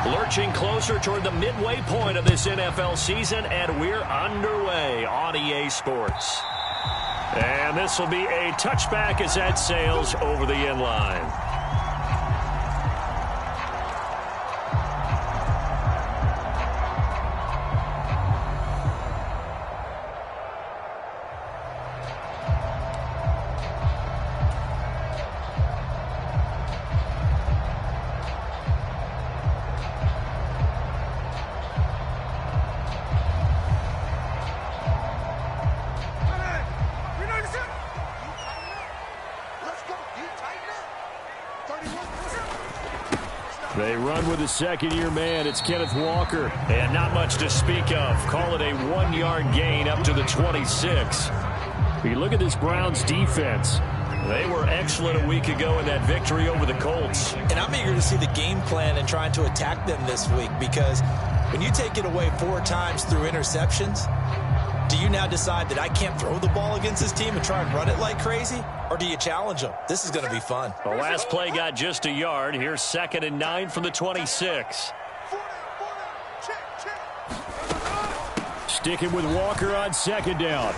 Lurching closer toward the midway point of this NFL season, and we're underway on EA Sports. And this will be a touchback as that sails over the end line. They run with a second-year man. It's Kenneth Walker. And not much to speak of. Call it a 1-yard gain up to the 26. You look at this Browns defense. They were excellent a week ago in that victory over the Colts. And I'm eager to see the game plan and trying to attack them this week, because when you take it away 4 times through interceptions, do you now decide that I can't throw the ball against this team and try and run it like crazy? Or do you challenge them? This is going to be fun. The last play got just a yard. Here's 2nd and 9 from the 26. Sticking with Walker on 2nd down.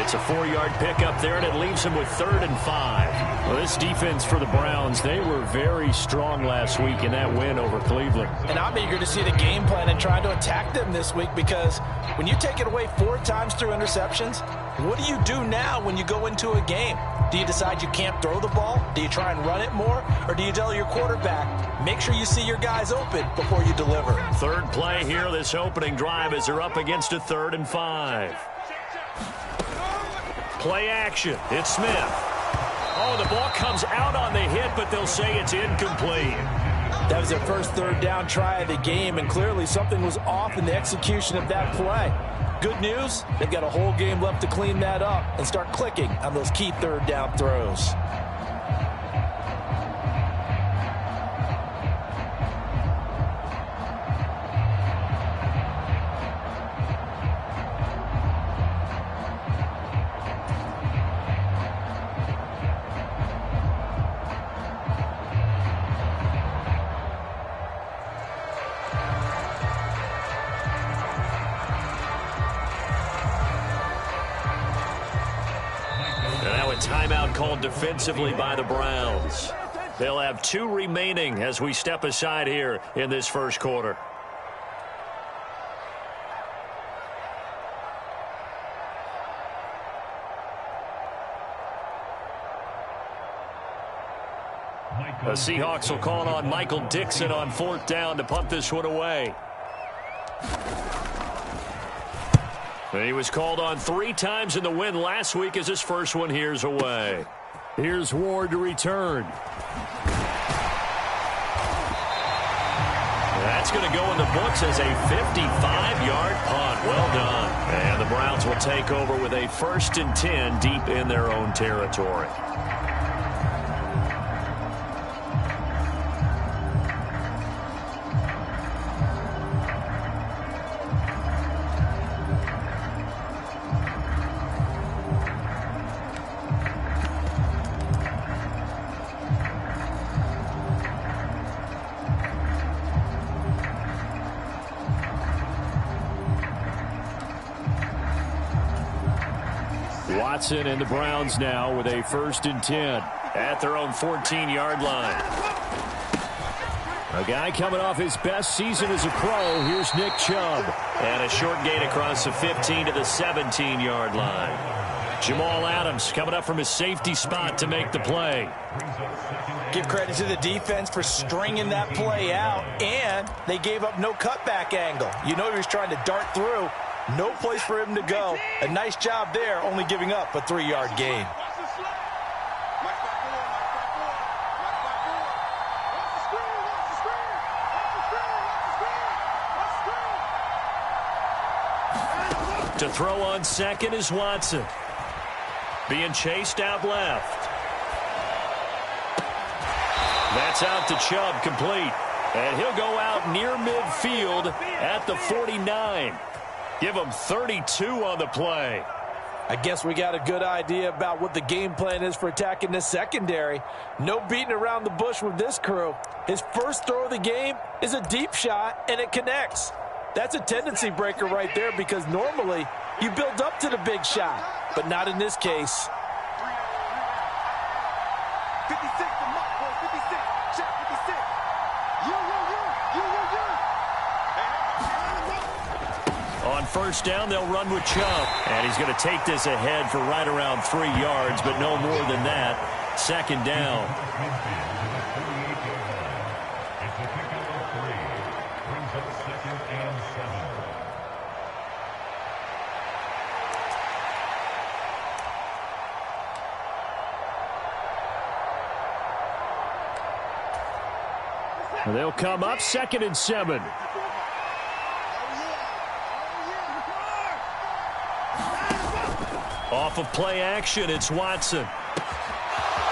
It's a 4-yard pickup there, and it leaves him with 3rd and 5. Well, this defense for the Browns, they were very strong last week in that win over Cleveland. And I'm eager to see the game plan and try to attack them this week, because when you take it away 4 times through interceptions, what do you do now when you go into a game? Do you decide you can't throw the ball? Do you try and run it more? Or do you tell your quarterback, make sure you see your guys open before you deliver? 3rd play here, this opening drive, as they're up against a 3rd and 5. Play action. It's Smith. Oh, the ball comes out on the hit, but they'll say it's incomplete. That was their first 3rd down try of the game, and clearly something was off in the execution of that play. Good news, they've got a whole game left to clean that up and start clicking on those key 3rd down throws. Timeout called defensively by the Browns. They'll have 2 remaining as we step aside here in this first quarter. The Seahawks will call on Michael Dixon on 4th down to punt this one away. He was called on 3 times in the win last week, as his first one here's away. Here's Ward to return. That's going to go in the books as a 55-yard punt. Well done. And the Browns will take over with a 1st and 10 deep in their own territory. Watson and the Browns now with a 1st and 10 at their own 14-yard line. A guy coming off his best season as a pro. Here's Nick Chubb. And a short gain across the 15 to the 17-yard line. Jamal Adams coming up from his safety spot to make the play. Give credit to the defense for stringing that play out, and they gave up no cutback angle. You know he was trying to dart through. No place for him to go. A nice job there, only giving up a 3-yard gain. To throw on 2nd is Watson. Being chased out left. That's out to Chubb, complete. And he'll go out near midfield at the 49. Give him 32 on the play. I guess we got a good idea about what the game plan is for attacking this secondary. No beating around the bush with this crew. His first throw of the game is a deep shot, and it connects. That's a tendency breaker right there because normally you build up to the big shot, but not in this case. 56, the mark, boy, 56, check 56. On first down, they'll run with Chubb. And he's going to take this ahead for right around 3 yards, but no more than that. Second down. They'll come up 2nd and 7. Off of play action, it's Watson.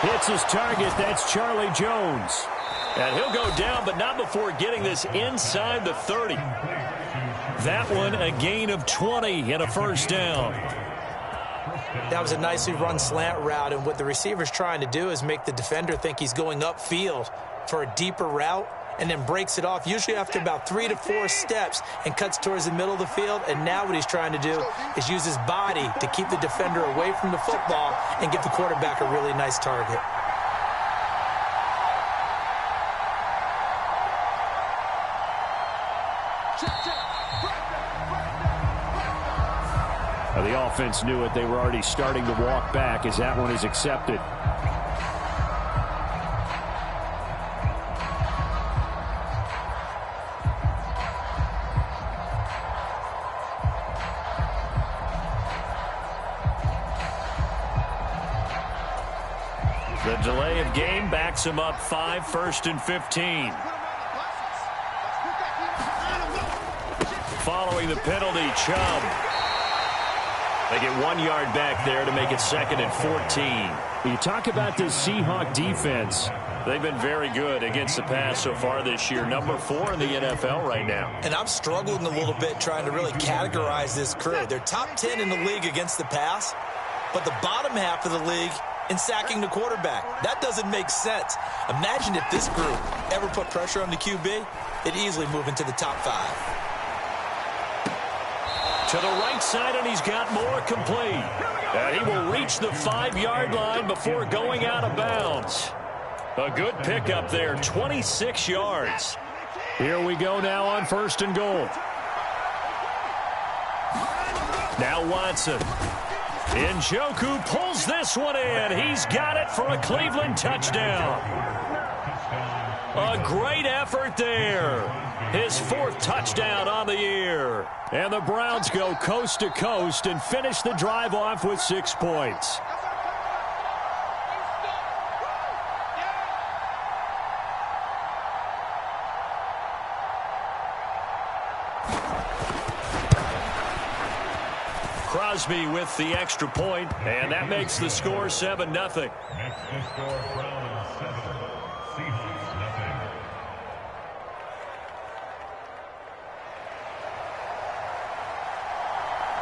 Hits his target. That's Charlie Jones. And he'll go down, but not before getting this inside the 30. That one a gain of 20 and a first down. That was a nicely run slant route, and what the receiver's trying to do is make the defender think he's going upfield for a deeper route, and then breaks it off, usually after about 3 to 4 steps, and cuts towards the middle of the field. And now what he's trying to do is use his body to keep the defender away from the football and give the quarterback a really nice target. The offense knew it. They were already starting to walk back as that one is accepted. The delay of game backs him up 5, 1st and 15. Following the penalty, Chubb. They get 1 yard back there to make it 2nd and 14. You talk about this Seahawk defense. They've been very good against the pass so far this year. Number 4 in the NFL right now. And I'm struggling a little bit trying to really categorize this crew. They're top 10 in the league against the pass, but the bottom half of the league in sacking the quarterback. That doesn't make sense. Imagine if this group ever put pressure on the QB, they'd easily move into the top 5. To the right side, and he's got more complete. And he will reach the 5-yard line before going out of bounds. A good pickup there, 26 yards. Here we go now on 1st and goal. Now Watson. Njoku pulls this one in. He's got it for a Cleveland touchdown. A great effort there. His 4th touchdown on the year. And the Browns go coast to coast and finish the drive off with 6 points. Crosby with the extra point, and that makes the score 7-0. Makes the score Browns 7, Seahawks nothing.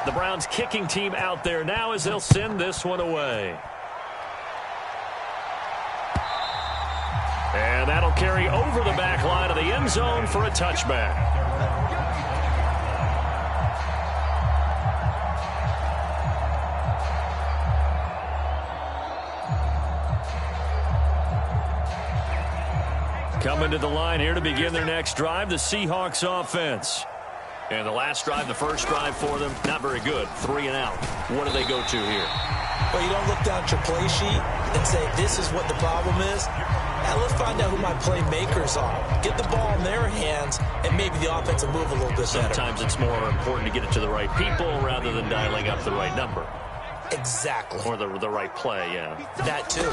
The Browns kicking team out there now as they'll send this one away. And that'll carry over the back line of the end zone for a touchback. Coming to the line here to begin their next drive, the Seahawks offense. And the last drive, the first drive for them, not very good. 3 and out. What do they go to here? Well, you don't look down at your play sheet and say, this is what the problem is. Now, let's find out who my playmakers are. Get the ball in their hands, and maybe the offense will move a little bit better. Sometimes it's more important to get it to the right people rather than dialing up the right number. Exactly. Or the right play, yeah. That, too.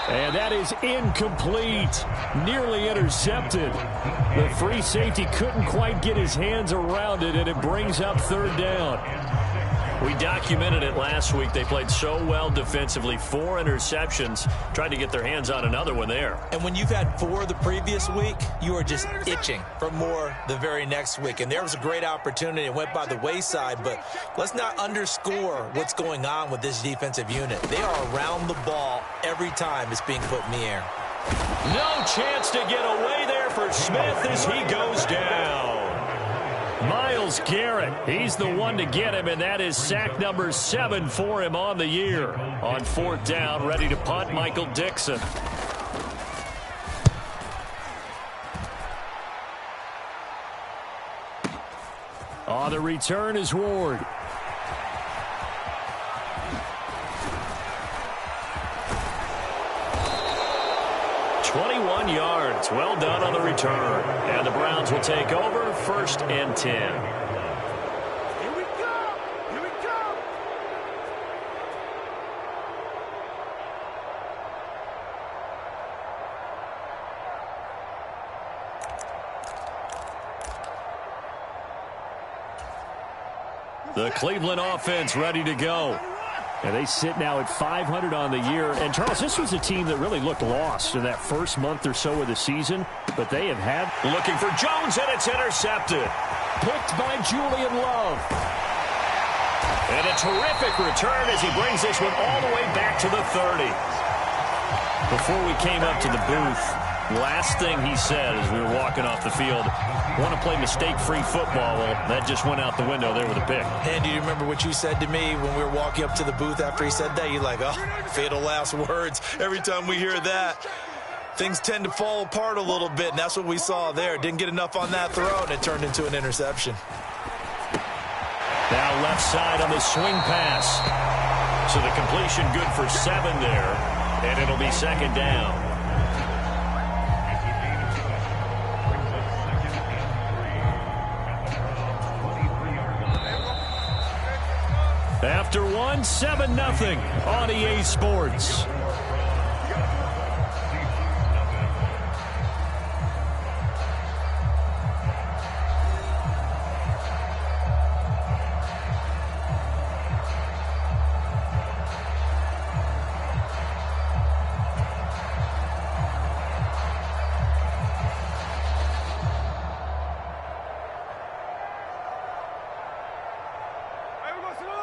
And that is incomplete. Nearly intercepted. The free safety couldn't quite get his hands around it, and it brings up 3rd down. We documented it last week. They played so well defensively. 4 interceptions. Tried to get their hands on another one there. And when you've had 4 the previous week, you are just itching for more the very next week. And there was a great opportunity. It went by the wayside, but let's not underscore what's going on with this defensive unit. They are around the ball every time it's being put in the air. No chance to get away there for Smith as he goes down. Myles Garrett, he's the one to get him, and that is sack number 7 for him on the year. On 4th down, ready to punt, Michael Dixon. On the return is Ward. Yards. Well done on the return. And the Browns will take over 1st and 10. Here we go! Here we go! The Cleveland offense ready to go. And they sit now at 500 on the year. And, Charles, this was a team that really looked lost in that first month or so of the season. But they have had... Looking for Jones, and it's intercepted. Picked by Julian Love. And a terrific return as he brings this one all the way back to the 30. Before we came up to the booth, last thing he said as we were walking off the field, want to play mistake-free football. Well, that just went out the window there with a pick. And do you remember what you said to me when we were walking up to the booth after he said that? You're like, oh, fatal last words. Every time we hear that, things tend to fall apart a little bit, and that's what we saw there. Didn't get enough on that throw, and it turned into an interception. Now left side on the swing pass. So the completion good for 7 there, and it'll be 2nd down. After 1, 7-0 on EA Sports.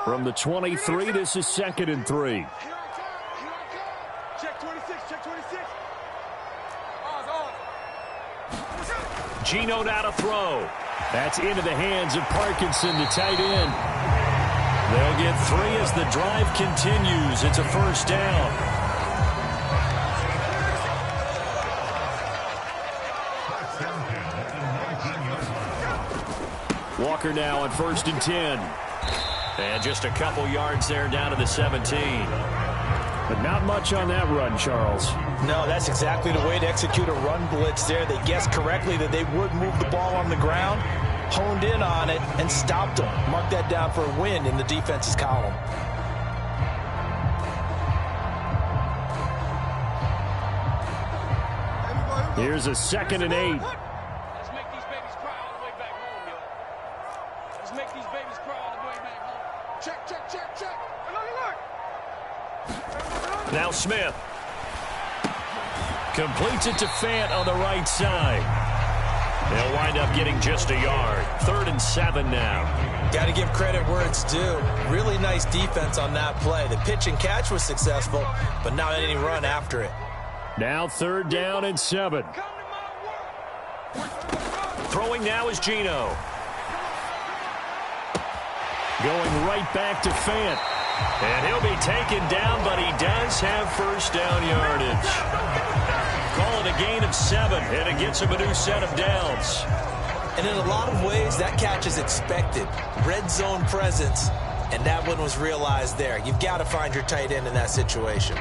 From the 23, this is 2nd and 3. Here I come. Check 26, check 26. Geno now to throw. That's into the hands of Parkinson, the tight end. They'll get 3 as the drive continues. It's a 1st down. Walker now on 1st and 10. And just a couple yards there down to the 17. But not much on that run, Charles. No, that's exactly the way to execute a run blitz there. They guessed correctly that they would move the ball on the ground, honed in on it, and stopped them. Mark that down for a win in the defense's column. Here's a 2nd and 8. Let's make these babies cry all the way back home, yo. Let's make these babies cry all the way back home. Check, check, check, check. Look. Now Smith. Completes it to Fant on the right side. They'll wind up getting just a yard. 3rd and 7 now. Got to give credit where it's due. Really nice defense on that play. The pitch and catch was successful, but not any run after it. Now 3rd down and 7. Throwing now is Geno. Going right back to Fant. And he'll be taken down, but he does have 1st down yardage. Call it a gain of 7, and it gets him a new set of downs. And in a lot of ways, that catch is expected. Red zone presence, and that one was realized there. You've got to find your tight end in that situation.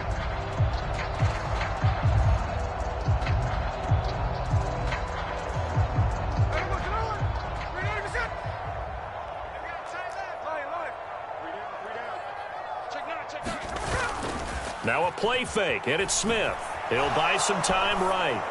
Now a play fake, and it's Smith. He'll buy some time right.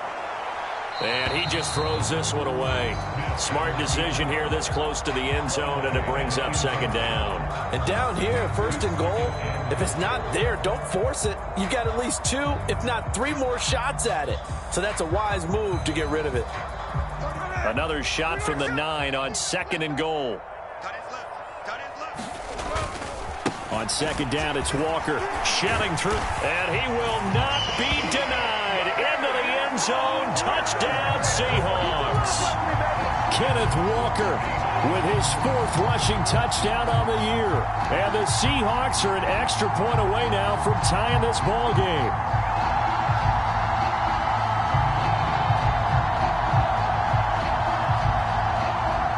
And he just throws this one away. Smart decision here this close to the end zone, and it brings up second down. And down here, first and goal, if it's not there, don't force it. You've got at least 2, if not 3 more shots at it. So that's a wise move to get rid of it. Another shot from the 9 on second and goal. On second down, it's Walker. Shelling through, and he will not be denied. Into the end zone, touchdown Seahawks. Kenneth Walker with his 4th rushing touchdown on the year. And the Seahawks are an extra point away now from tying this ball game.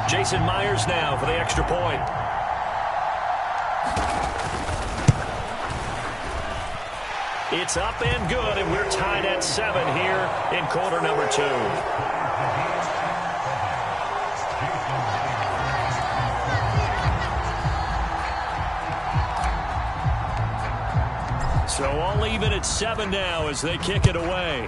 Jason Myers now for the extra point. It's up and good, and we're tied at 7 here in quarter number 2. So all even at 7 now as they kick it away.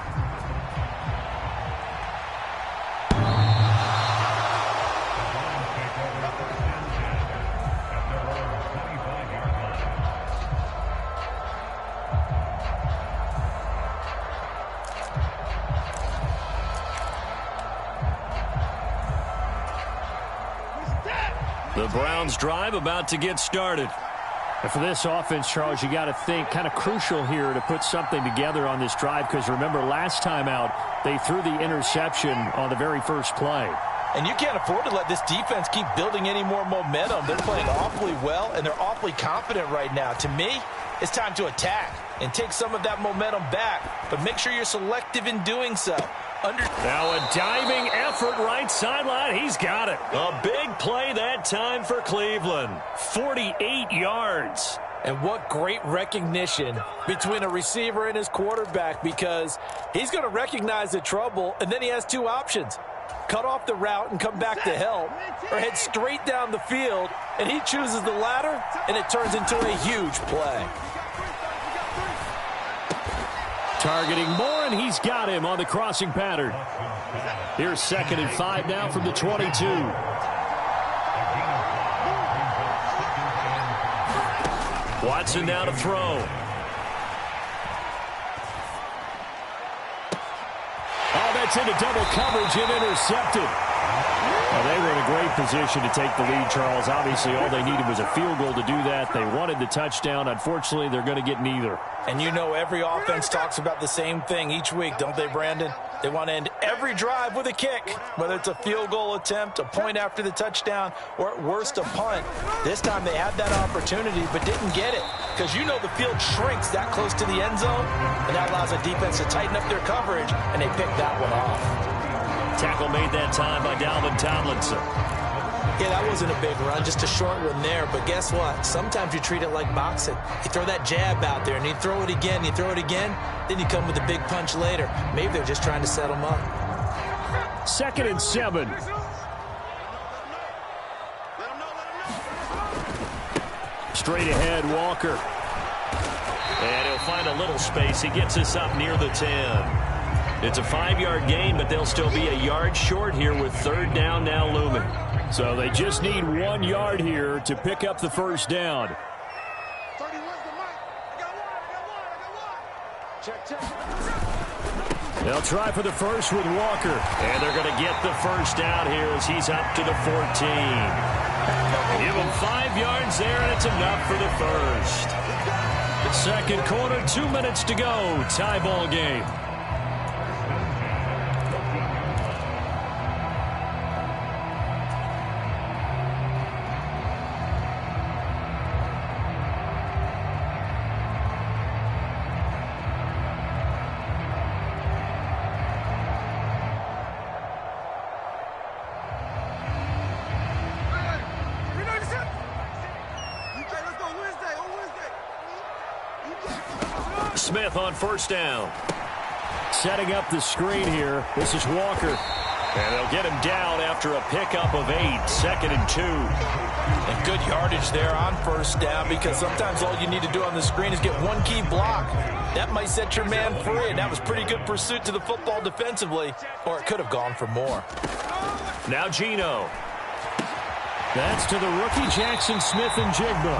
The Browns drive about to get started. And for this offense, Charles, you got to think kind of crucial here to put something together on this drive, because remember last time out they threw the interception on the very first play. And you can't afford to let this defense keep building any more momentum. They're playing awfully well, and they're awfully confident right now. To me, it's time to attack and take some of that momentum back, but make sure you're selective in doing so. Now a diving effort right sideline. He's got it. A big play that time for Cleveland. 48 yards. And what great recognition between a receiver and his quarterback, because he's going to recognize the trouble, and then he has 2 options. Cut off the route and come back to help, or head straight down the field, and he chooses the latter, and it turns into a huge play. Targeting Moore, and he's got him on the crossing pattern. Here's 2nd and 5 now from the 22. Watson now to throw. Oh, that's into double coverage and intercepted. Well, they were in a great position to take the lead, Charles. Obviously, all they needed was a field goal to do that. They wanted the touchdown. Unfortunately, they're going to get neither. And you know every offense talks about the same thing each week, don't they, Brandon? They want to end every drive with a kick, whether it's a field goal attempt, a point after the touchdown, or at worst a punt. This time they had that opportunity but didn't get it, because you know the field shrinks that close to the end zone, and that allows a defense to tighten up their coverage, and they picked that one off. Tackle made that time by Dalvin Tomlinson. Yeah, that wasn't a big run, just a short one there. But guess what? Sometimes you treat it like boxing. You throw that jab out there, and you throw it again, then you come with a big punch later. Maybe they're just trying to set them up. 2nd and 7. Straight ahead, Walker. And he'll find a little space. He gets us up near the 10. It's a 5-yard gain, but they'll still be a yard short here with 3rd down now looming. So they just need 1 yard here to pick up the first down. They'll try for the first with Walker. And they're going to get the first down here as he's up to the 14. Give him 5 yards there, and it's enough for the first. The second quarter, 2 minutes to go. Tie ball game. Smith on first down. Setting up the screen here. This is Walker. And they'll get him down after a pickup of 8, 2nd and 2. And good yardage there on first down, because sometimes all you need to do on the screen is get one key block. That might set your man free, and that was pretty good pursuit to the football defensively, or it could have gone for more. Now Geno. That's to the rookie Jackson Smith-Njigba.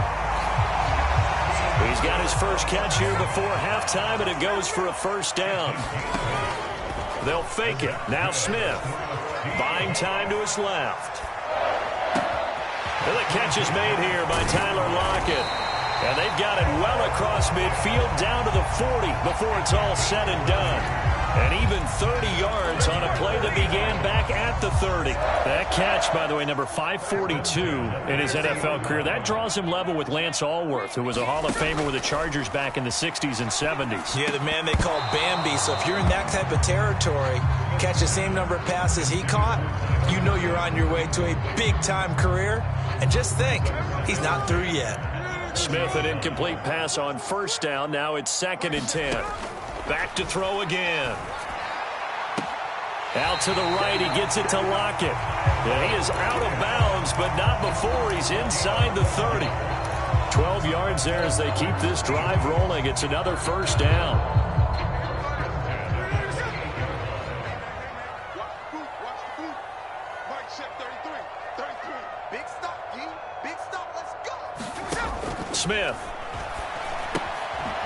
He's got his first catch here before halftime, and it goes for a first down. They'll fake it. Now Smith. Buying time to his left. And the catch is made here by Tyler Lockett. And they've got it well across midfield down to the 40 before it's all said and done. And even 30 yards on a play that began back at the 30. That catch, by the way, number 542 in his NFL career. That draws him level with Lance Allworth, who was a Hall of Famer with the Chargers back in the 60s and 70s. Yeah, the man they call Bambi. So if you're in that type of territory, catch the same number of passes he caught, you know you're on your way to a big-time career. And just think, he's not through yet. Smith, an incomplete pass on first down. Now it's 2nd and 10. Back to throw again. Out to the right, he gets it to Lockett. And he is out of bounds, but not before he's inside the 30. 12 yards there as they keep this drive rolling. It's another first down. Smith.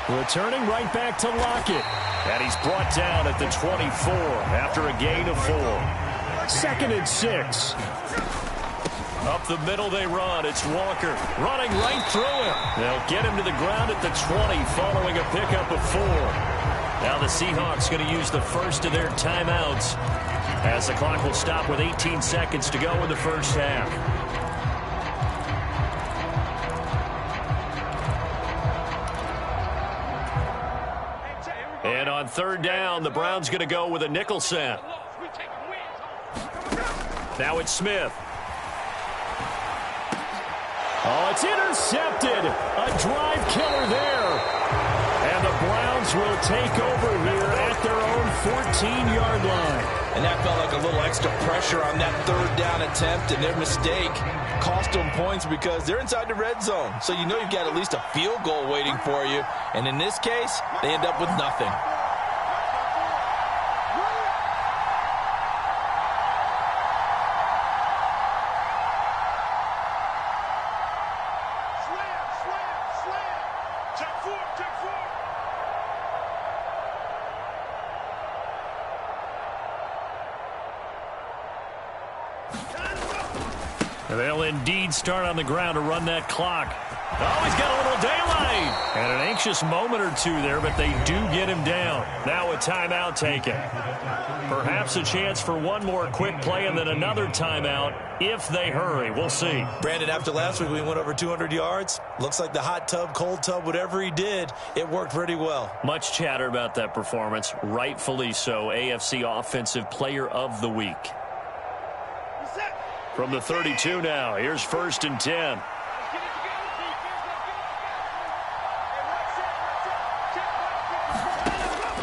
Returning right back to Lockett. And he's brought down at the 24 after a gain of 4. 2nd and 6. Up the middle they run. It's Walker running right through him. They'll get him to the ground at the 20 following a pickup of 4. Now the Seahawks going to use the first of their timeouts as the clock will stop with 18 seconds to go in the first half. And on third down, the Browns going to go with a nickel set. Now it's Smith. Oh, it's intercepted. A drive killer there. And the Browns will take over here at their own 14-yard line. And that felt like a little extra pressure on that third down attempt, and their mistake cost them points because they're inside the red zone. So you know you've got at least a field goal waiting for you. And in this case, they end up with nothing. They'll indeed start on the ground to run that clock. Oh, he's got a little daylight. And an anxious moment or two there, but they do get him down. Now a timeout taken. Perhaps a chance for one more quick play and then another timeout if they hurry. We'll see. Brandon, after last week we went over 200 yards. Looks like the hot tub, cold tub, whatever he did, it worked pretty well. Much chatter about that performance. Rightfully so. AFC Offensive Player of the Week. From the 32 now, here's 1st and 10.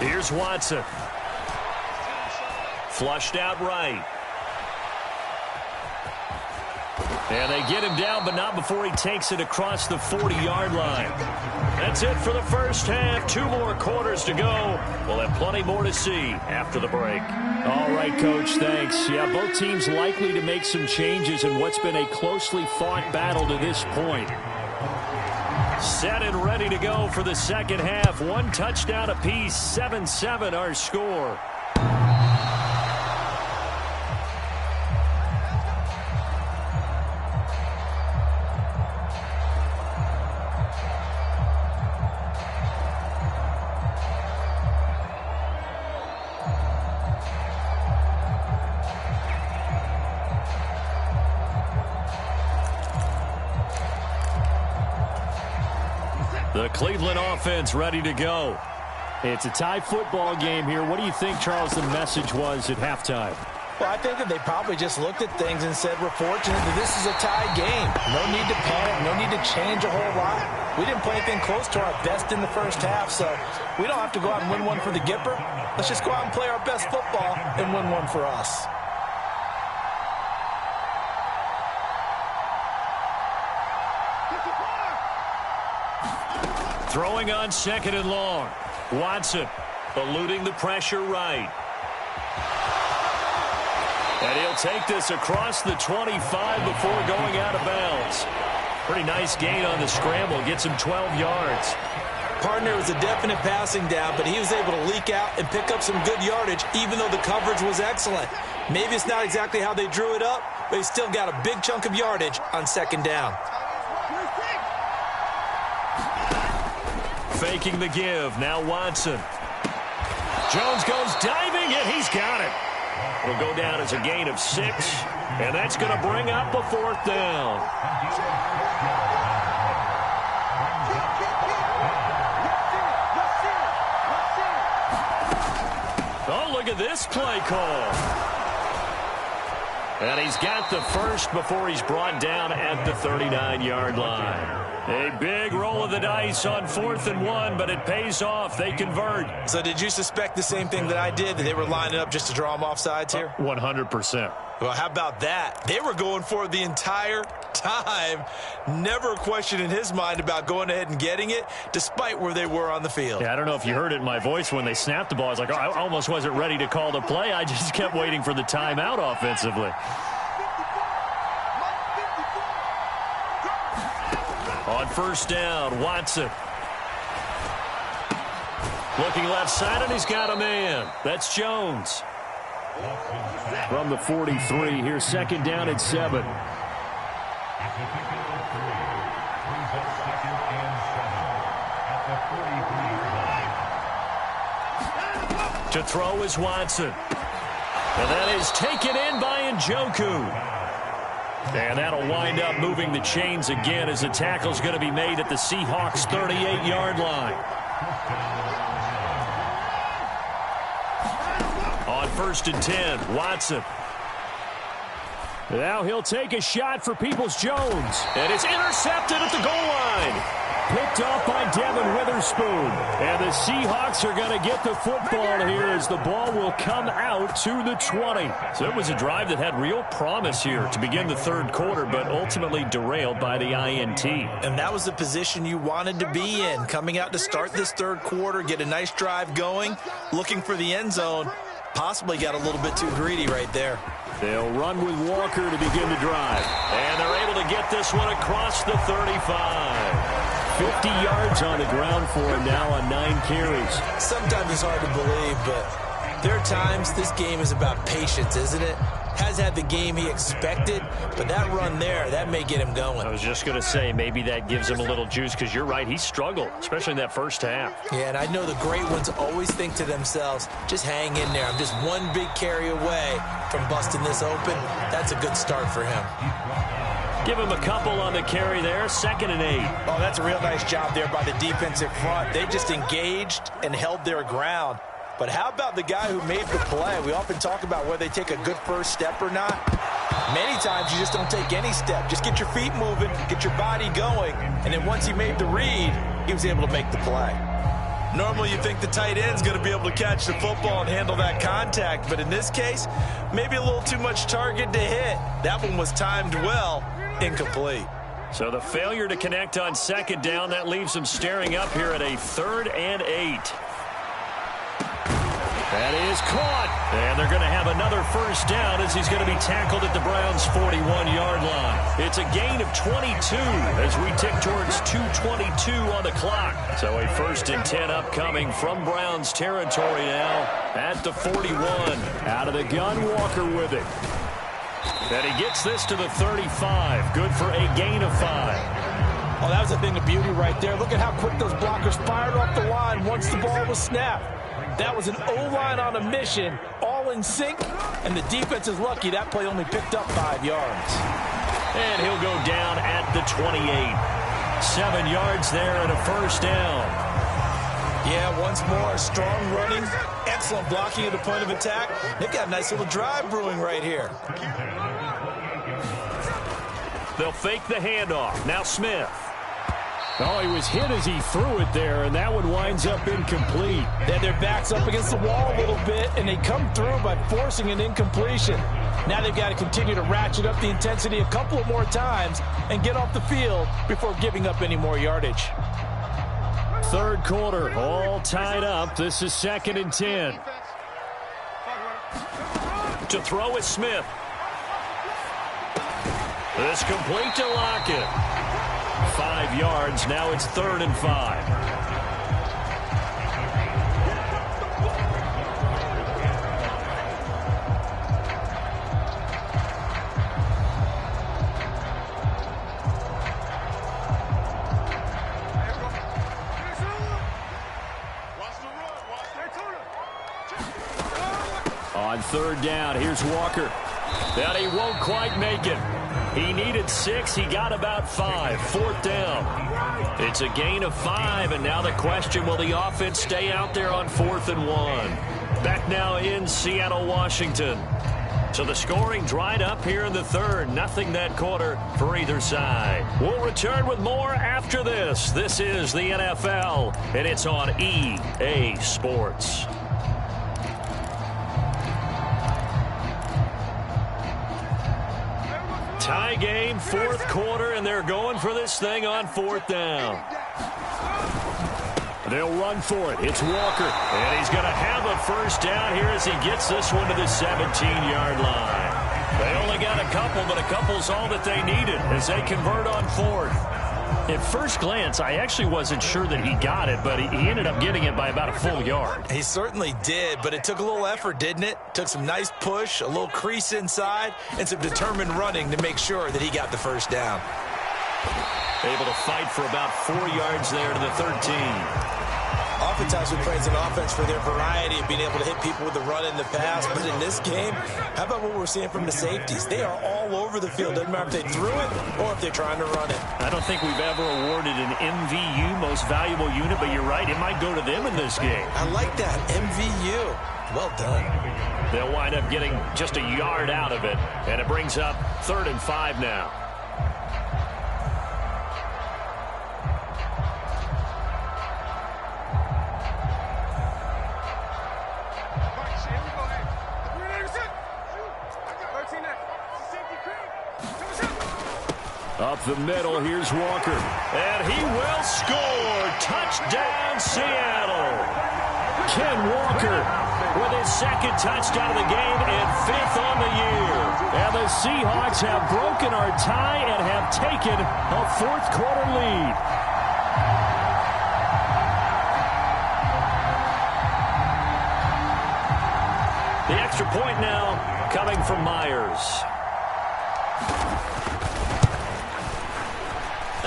Here's Watson. Flushed out right. And they get him down, but not before he takes it across the 40-yard line. That's it for the first half. 2 more quarters to go. We'll have plenty more to see after the break. All right, Coach, thanks. Yeah, both teams likely to make some changes in what's been a closely fought battle to this point. Set and ready to go for the second half. 1 touchdown apiece, 7-7 our score. The Cleveland offense ready to go. It's a tie football game here. What do you think, Charles, the message was at halftime? Well, I think that they probably just looked at things and said, we're fortunate that this is a tie game. No need to panic. No need to change a whole lot. We didn't play anything close to our best in the first half, so we don't have to go out and win one for the Gipper. Let's just go out and play our best football and win one for us. Throwing on 2nd and long. Watson eluding the pressure right. And he'll take this across the 25 before going out of bounds. Pretty nice gain on the scramble. Gets him 12 yards. Partner was a definite passing down, but he was able to leak out and pick up some good yardage, even though the coverage was excellent. Maybe it's not exactly how they drew it up, but he still got a big chunk of yardage on 2nd down. Faking the give. Now Watson. Jones goes diving, and he's got it. It'll go down as a gain of 6, and that's going to bring up a 4th down. Oh, look at this play call. And he's got the first before he's brought down at the 39-yard line. A big roll of the dice on 4th and 1, but it pays off. They convert. So did you suspect the same thing that I did, that they were lining up just to draw them off sides here? 100%. Well, how about that? They were going for it the entire time. Never a question in his mind about going ahead and getting it, despite where they were on the field. Yeah, I don't know if you heard it in my voice when they snapped the ball. I was like, oh, I almost wasn't ready to call the play. I just kept waiting for the timeout offensively. On 1st down, Watson. Looking left side, and he's got a man. That's Jones. From the 43, here's 2nd down and 7. To throw is Watson. And that is taken in by Njoku. And that'll wind up moving the chains again as the tackle's going to be made at the Seahawks' 38-yard line. On 1st and 10, Watson. Now he'll take a shot for Peoples-Jones. And it's intercepted at the goal line. Picked off by Devin Witherspoon. And the Seahawks are going to get the football here as the ball will come out to the 20. So it was a drive that had real promise here to begin the 3rd quarter, but ultimately derailed by the INT. And that was the position you wanted to be in, coming out to start this 3rd quarter, get a nice drive going, looking for the end zone. Possibly got a little bit too greedy right there. They'll run with Walker to begin the drive. And they're able to get this one across the 35. 50 yards on the ground for him now on 9 carries. Sometimes it's hard to believe, but there are times this game is about patience, isn't it? Has had the game he expected, but that run there, that may get him going. I was just going to say, maybe that gives him a little juice, because you're right, he struggled, especially in that first half. Yeah, and I know the great ones always think to themselves, just hang in there. I'm just one big carry away from busting this open. That's a good start for him. Give him a couple on the carry there, 2nd and 8. Oh, that's a real nice job there by the defensive front. They just engaged and held their ground. But how about the guy who made the play? We often talk about whether they take a good first step or not. Many times you just don't take any step. Just get your feet moving, get your body going, and then once he made the read, he was able to make the play. Normally you think the tight end's going to be able to catch the football and handle that contact, but in this case, maybe a little too much target to hit. That one was timed well, incomplete. So the failure to connect on 2nd down, that leaves him staring up here at a 3rd and 8. That is caught. And they're going to have another first down as he's going to be tackled at the Browns' 41-yard line. It's a gain of 22 as we tick towards 2:22 on the clock. So a 1st and 10 upcoming from Browns territory now at the 41. Out of the gun, Walker with it. And he gets this to the 35. Good for a gain of 5. Oh, that was a thing of beauty right there. Look at how quick those blockers fired off the line once the ball was snapped. That was an O-line on a mission, all in sync, and the defense is lucky that play only picked up 5 yards. And he'll go down at the 28. 7 yards there and a first down. Yeah, once more, strong running, excellent blocking at the point of attack. They've got a nice little drive brewing right here. They'll fake the handoff. Now Smith. Oh, he was hit as he threw it there, and that one winds up incomplete. Then their backs up against the wall a little bit, and they come through by forcing an incompletion. Now they've got to continue to ratchet up the intensity a couple of more times and get off the field before giving up any more yardage. Third quarter, all tied up. This is 2nd and 10. To throw is Smith. This complete to Lockett. 5 yards. Now it's 3rd and 5. On 3rd down, here's Walker. And he won't quite make it. He needed 6. He got about 5. 4th down. It's a gain of 5, and now the question, will the offense stay out there on 4th and 1? Back now in Seattle, Washington. So the scoring dried up here in the 3rd. Nothing that quarter for either side. We'll return with more after this. This is the NFL, and it's on EA Sports. Tie game, 4th quarter, and they're going for this thing on 4th down. They'll run for it. It's Walker. And he's going to have a 1st down here as he gets this one to the 17-yard line. They only got a couple, but a couple's all that they needed as they convert on 4th. At first glance, I actually wasn't sure that he got it, but he ended up getting it by about a full yard. He certainly did, but it took a little effort, didn't it? Took some nice push, a little crease inside, and some determined running to make sure that he got the 1st down. Able to fight for about 4 yards there to the 13. Oftentimes we praise an offense for their variety of being able to hit people with the run in the pass, but in this game, how about what we're seeing from the safeties? They are all over the field. Doesn't matter if they threw it or if they're trying to run it. I don't think we've ever awarded an MVU, most valuable unit, but you're right, it might go to them in this game. I like that, MVU. Well done. They'll wind up getting just a yard out of it, and it brings up 3rd and 5 now. Up the middle, here's Walker. And he will score. Touchdown, Seattle. Ken Walker with his 2nd touchdown of the game and 5th on the year. And the Seahawks have broken our tie and have taken a 4th quarter lead. The extra point now coming from Myers.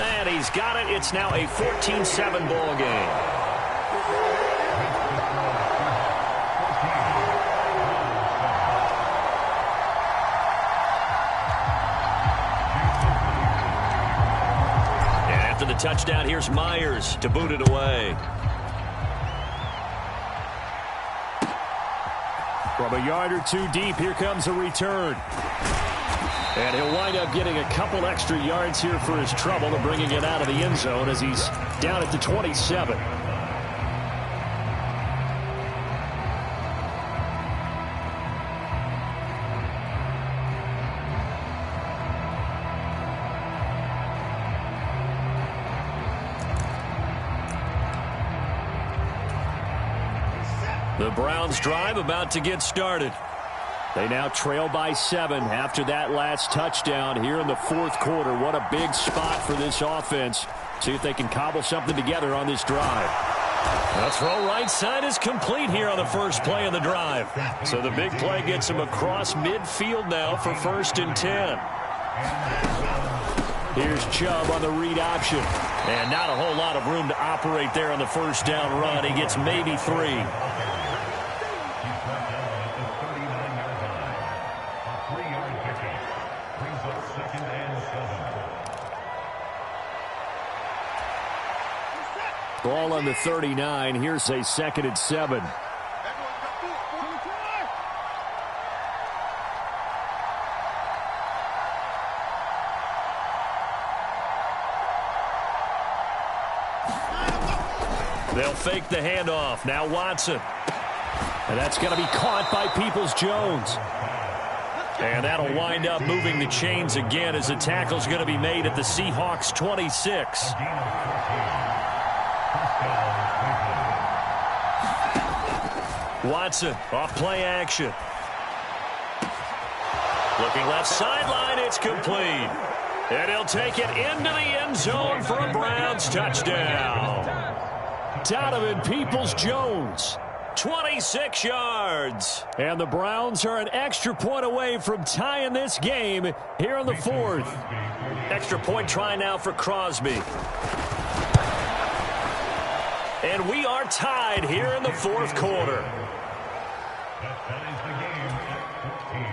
And he's got it. It's now a 14-7 ball game. And after the touchdown, here's Myers to boot it away. From a yard or 2 deep, here comes a return. And he'll wind up getting a couple extra yards here for his trouble and bringing it out of the end zone as he's down at the 27. The Browns drive about to get started. They now trail by 7 after that last touchdown here in the 4th quarter. What a big spot for this offense. See if they can cobble something together on this drive. The throw right side is complete here on the first play of the drive. So the big play gets him across midfield now for 1st and 10. Here's Chubb on the read option. And not a whole lot of room to operate there on the 1st down run. He gets maybe 3. Ball on the 39. Here's a 2nd and 7. They'll fake the handoff. Now Watson. And that's going to be caught by Peoples-Jones. And that'll wind up moving the chains again as the tackle's going to be made at the Seahawks 26. Watson off play action. Looking left sideline, it's complete. And he'll take it into the end zone for a Browns touchdown. Donovan Peoples-Jones. 26 yards. And the Browns are an extra point away from tying this game here in the fourth. Extra point try now for Crosby. And we are tied here in the fourth quarter. That is the game at 14.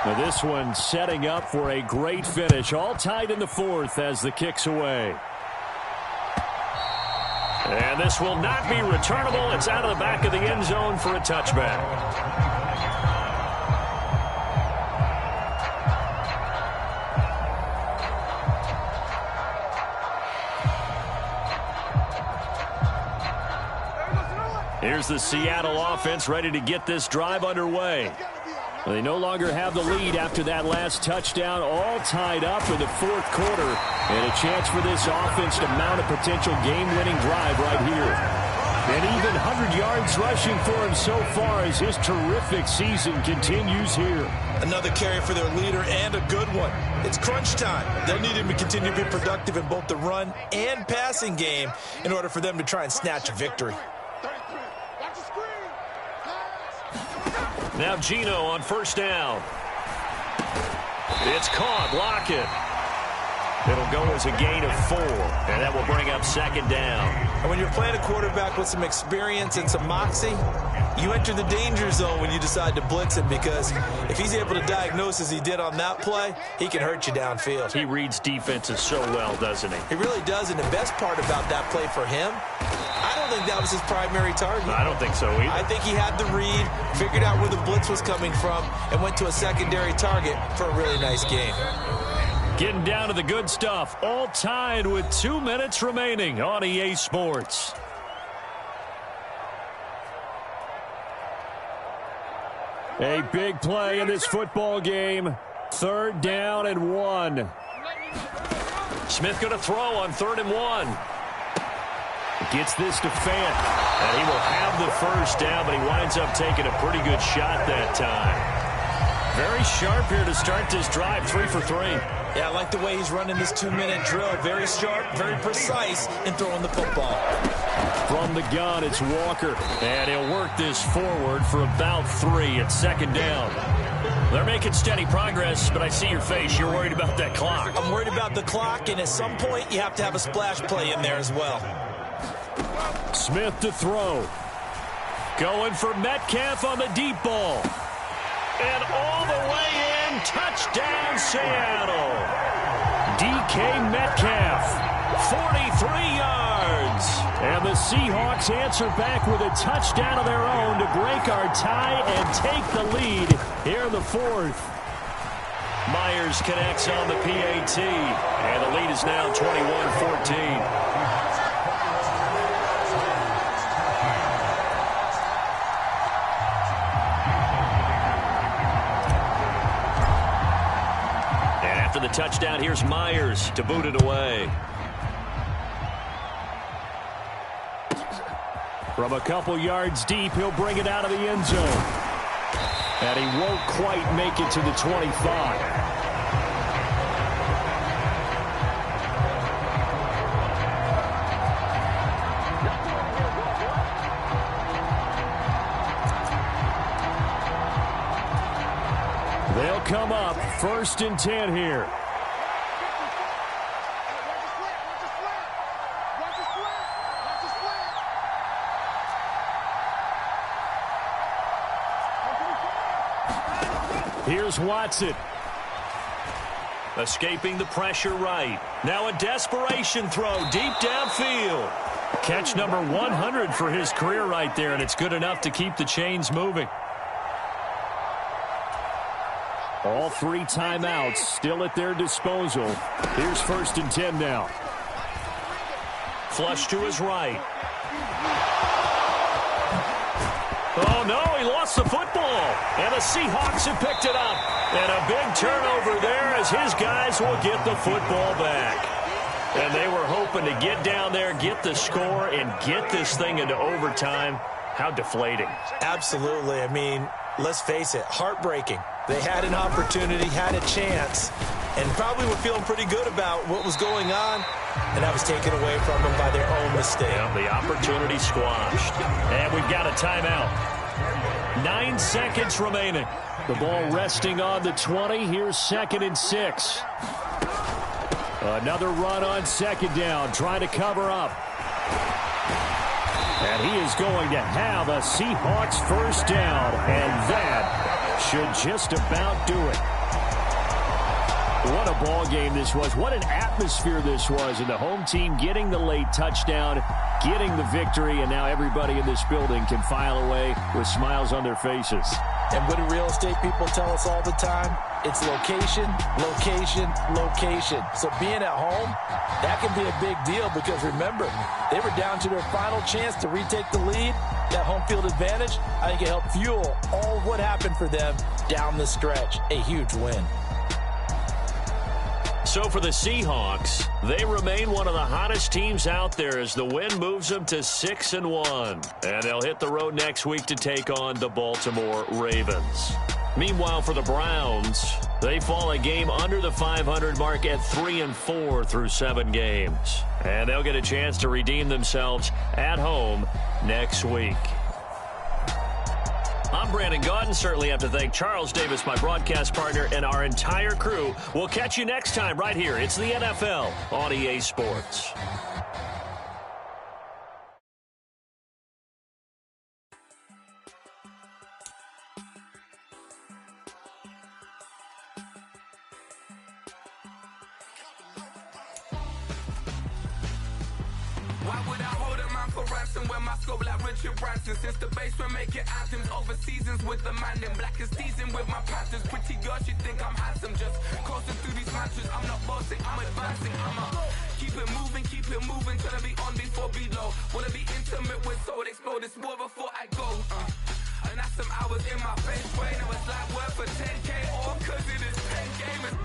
Now this one setting up for a great finish. All tied in the fourth as the kick's away. And this will not be returnable. It's out of the back of the end zone for a touchback. Here's the Seattle offense ready to get this drive underway. They no longer have the lead after that last touchdown, all tied up in the fourth quarter. And a chance for this offense to mount a potential game-winning drive right here. And even 100 yards rushing for him so far as his terrific season continues here. Another carry for their leader and a good one. It's crunch time. They'll need him to continue to be productive in both the run and passing game in order for them to try and snatch a victory. Now Geno on first down. It's caught. Lockett. It'll go as a gain of 4, and that will bring up second down. And when you're playing a quarterback with some experience and some moxie, you enter the danger zone when you decide to blitz him, because if he's able to diagnose as he did on that play, he can hurt you downfield. He reads defenses so well, doesn't he? He really does, and the best part about that play for him, I don't think that was his primary target. I don't think so either. I think he had the read, figured out where the blitz was coming from, and went to a secondary target for a really nice game. Getting down to the good stuff. All tied with 2 minutes remaining on EA Sports. A big play in this football game. 3rd down and 1. Smith going to throw on 3rd and 1. Gets this to Fant. And he will have the first down, but he winds up taking a pretty good shot that time. Very sharp here to start this drive, 3 for 3. Yeah, I like the way he's running this 2-minute drill. Very sharp, very precise in throwing the football. From the gun, it's Walker. And he'll work this forward for about 3 at 2nd down. They're making steady progress, but I see your face. You're worried about that clock. I'm worried about the clock, and at some point, you have to have a splash play in there as well. Smith to throw. Going for Metcalf on the deep ball. And all the way in, touchdown Seattle. DK Metcalf, 43 yards. And the Seahawks answer back with a touchdown of their own to break our tie and take the lead here in the fourth. Myers connects on the PAT, and the lead is now 21-14. After the touchdown, here's Myers to boot it away. From a couple yards deep, he'll bring it out of the end zone. And he won't quite make it to the 25. They'll come up 1st and 10 here. Here's Watson. Escaping the pressure right. Now a desperation throw deep downfield. Catch number 100 for his career right there, and it's good enough to keep the chains moving. All 3 timeouts still at their disposal. Here's 1st and 10 now. Flush to his right. Oh, no, he lost the football. And the Seahawks have picked it up. And a big turnover there as his guys will get the football back. And they were hoping to get down there, get the score, and get this thing into overtime. How deflating. Absolutely. I mean, let's face it, heartbreaking. They had an opportunity, had a chance, and probably were feeling pretty good about what was going on, and that was taken away from them by their own mistake. Yeah, the opportunity squashed. And we've got a timeout. 9 seconds remaining. The ball resting on the 20. Here's 2nd and 6. Another run on 2nd down, trying to cover up. And he is going to have a Seahawks 1st down, and that should just about do it. What a ball game this was. What an atmosphere this was. And the home team getting the late touchdown, getting the victory, and now everybody in this building can file away with smiles on their faces. And what do real estate people tell us all the time? It's location, location, location. So being at home, that can be a big deal because remember, they were down to their final chance to retake the lead. That home field advantage, I think it helped fuel all what happened for them down the stretch. A huge win. So for the Seahawks, they remain one of the hottest teams out there as the win moves them to 6-1. And they'll hit the road next week to take on the Baltimore Ravens. Meanwhile, for the Browns, they fall a game under the 500 mark at 3-4 through 7 games. And they'll get a chance to redeem themselves at home next week. I'm Brandon Gaudin. Certainly have to thank Charles Davis, my broadcast partner, and our entire crew. We'll catch you next time right here. It's the NFL on EA Sports. Why would I hold a man for ransom when my scope like Richard Branson? Since the basement making anthems over seasons with the man in black is teasing with my panthers. Pretty girl, she think I'm handsome. Just coasting through these mantras. I'm not bossing, I'm advancing. I'ma keep it moving, trying to be on before below. Wanna be intimate with soul, explode this war before I go. And that's some hours in my face brain. I was like worth for 10K all cause it is 10 gamers.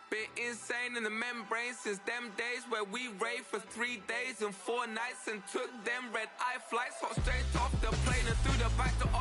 Been insane in the membrane since them days where we raved for 3 days and 4 nights and took them red eye flights hot straight off the plane and through the back door